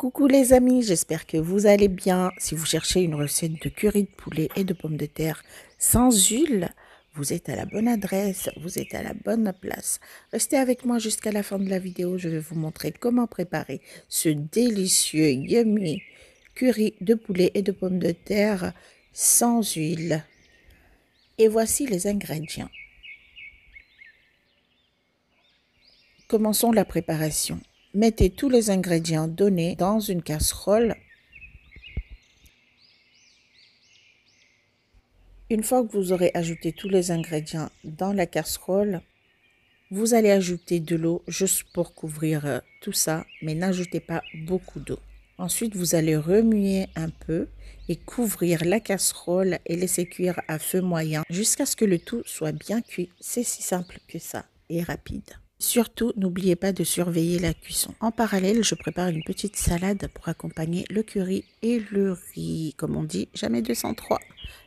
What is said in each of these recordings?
Coucou les amis, j'espère que vous allez bien. Si vous cherchez une recette de curry de poulet et de pommes de terre sans huile, vous êtes à la bonne adresse, vous êtes à la bonne place. Restez avec moi jusqu'à la fin de la vidéo, je vais vous montrer comment préparer ce délicieux, yummy curry de poulet et de pommes de terre sans huile. Et voici les ingrédients. Commençons la préparation. Mettez tous les ingrédients donnés dans une casserole. Une fois que vous aurez ajouté tous les ingrédients dans la casserole, vous allez ajouter de l'eau juste pour couvrir tout ça, mais n'ajoutez pas beaucoup d'eau. Ensuite, vous allez remuer un peu et couvrir la casserole et laisser cuire à feu moyen jusqu'à ce que le tout soit bien cuit. C'est si simple que ça et rapide. Surtout, n'oubliez pas de surveiller la cuisson. En parallèle, je prépare une petite salade pour accompagner le curry et le riz. Comme on dit, jamais 203.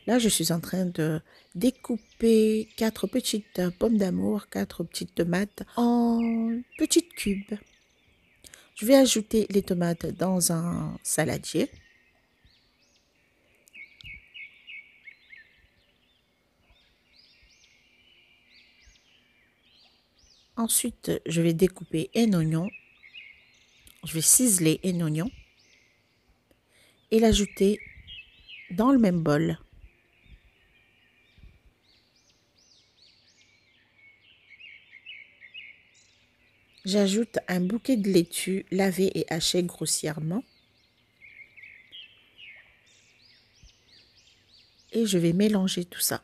Là, je suis en train de découper 4 petites pommes d'amour, 4 petites tomates en petites cubes. Je vais ajouter les tomates dans un saladier. Ensuite, je vais découper un oignon. Je vais ciseler un oignon et l'ajouter dans le même bol. J'ajoute un bouquet de laitue lavé et haché grossièrement. Et je vais mélanger tout ça.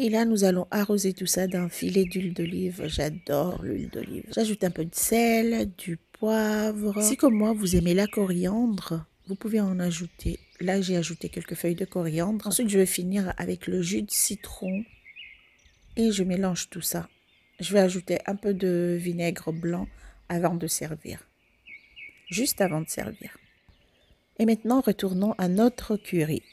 Et là, nous allons arroser tout ça d'un filet d'huile d'olive. J'adore l'huile d'olive. J'ajoute un peu de sel, du poivre. Si comme moi, vous aimez la coriandre, vous pouvez en ajouter. Là, j'ai ajouté quelques feuilles de coriandre. Ensuite, je vais finir avec le jus de citron. Et je mélange tout ça. Je vais ajouter un peu de vinaigre blanc avant de servir. Juste avant de servir. Et maintenant, retournons à notre curry.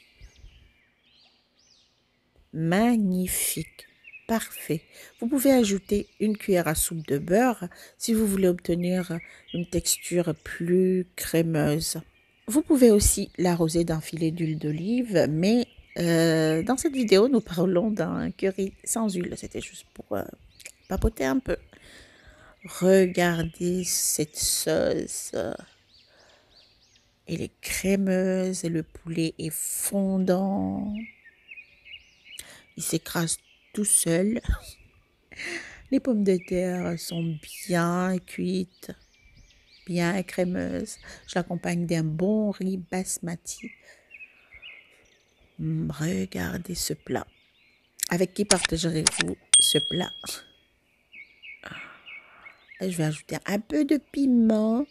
Magnifique, parfait. Vous pouvez ajouter une cuillère à soupe de beurre si vous voulez obtenir une texture plus crémeuse. Vous pouvez aussi l'arroser d'un filet d'huile d'olive, mais dans cette vidéo, nous parlons d'un curry sans huile. C'était juste pour papoter un peu. Regardez cette sauce. Elle est crémeuse et le poulet est fondant. Il s'écrase tout seul. Les pommes de terre sont bien cuites, bien crémeuses. Je l'accompagne d'un bon riz basmati. Regardez ce plat. Avec qui partagerez-vous ce plat? Je vais ajouter un peu de piment.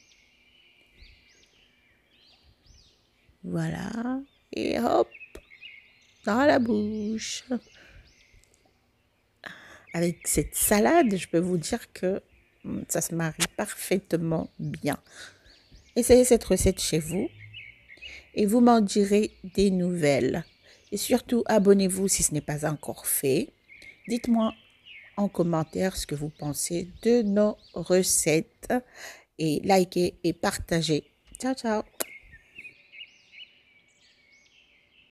Voilà. Et hop, dans la bouche. Avec cette salade, je peux vous dire que ça se marie parfaitement bien. Essayez cette recette chez vous et vous m'en direz des nouvelles. Et surtout, abonnez-vous si ce n'est pas encore fait. Dites-moi en commentaire ce que vous pensez de nos recettes et likez et partagez. Ciao, ciao!